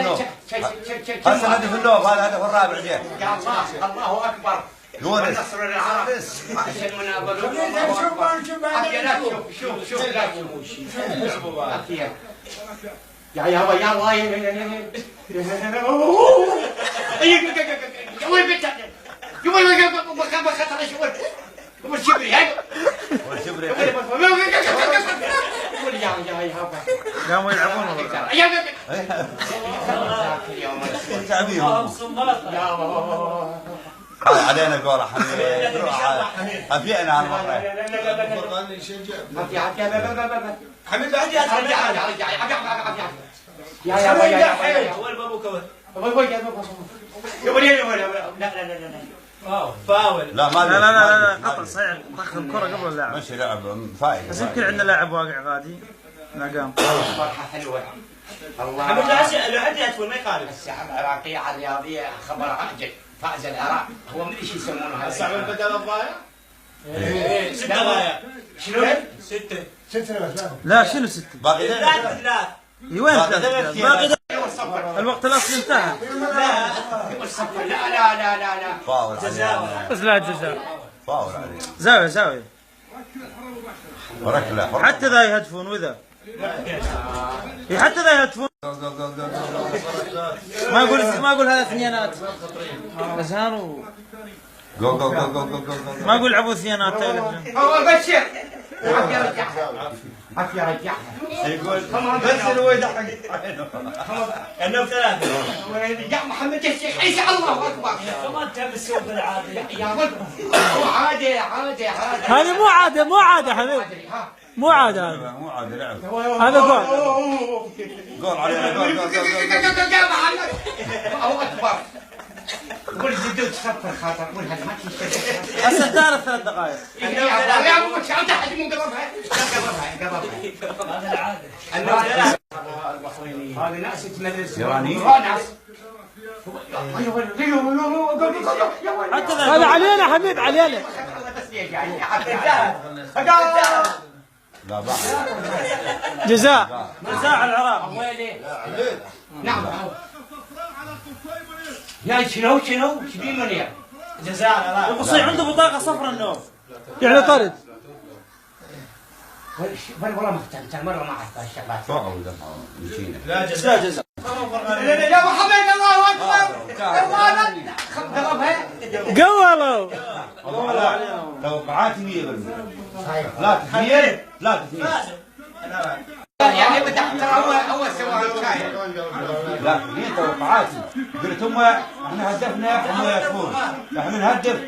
هسه هدف اللوب، هذا هدف الرابع جه. يا الله الله اكبر. يونس نصر العرب عشان المناظرة. شوف شوف لا تشوف. يا يابا يا الله يا وين بنت يا وين ما خطر شو وين شبري هاي والشبري يا قاموا يلعبون تعبيهم. علينا كورة حبيبي، أفينا هالمرة. حبيبي بعد يا وين ابوك وين فاول لا ما لا قطع صحيح، طخ الكرة قبل اللاعب. ماشي لعب فايد. بس يمكن عندنا لاعب واقع غادي ما قام. فرحة حلوة. الله حمد لو عندي ادخل ما يخالف. الساعة العراقية على الرياضية خبر عاجل، فاز العراق. هو مدري ايش يسمونه هذا. الساعة بدل الضايع؟ ايه 6 ضايع. شنو؟ 6 لا شنو 6؟ باقي ثلاث. وين باقي الوقت الاصلي انتهى. لا قبل صفر. لا لا لا لا لا فاول علينا. بس لا جزاء. فاول علينا. زاوية زاوية. وركلة. حتى ذا يهدفون وذا. حتى ذا يهدفون. ما اقول هذا ثنيانات. غزهان و جول جول جول جول جول جول. ما اقول لعبوا ثنيانات. هو بشر. عافية رجعها. عافية رجعها. يقول بس هو يضحك. انهم 3. يا محمد يا شيخ عيسى الله اكبر. كمان تلبس ثوب العادي. يا ولد عادي عادي عادي. هذه مو عادة حبيبي. مو عادة هذا. مو عاد لعب. هذا جول. جول علينا جول جول جول. الله اكبر. قول زيدوا تصفر خاطر قول هذا ما تشتغل. هسه دار 3 دقائق. يا ابو مش عاود احد من قبضها. هذا العادي. هذا ناس يتملس. يراني. ناس. حتى هذا علينا حبيب علينا. لا بعد. جزاء على العراق. نعم. يا شنو شبيه من يا جزاء على العراق. القصي عنده بطاقة صفراء النوم. يعني طرد. والله ما اخترت مرة ما عرفت هالشغلات. فاول مشينا. لا جزاء. يا محمد الله اكبر. قولوا. توقعاتي 100%. لا تخيل لا تخيل. يعني ترى هو سوى الكاين. لا هي توقعاتي. قلت هم احنا هدفنا هم يكفون. احنا نهدف.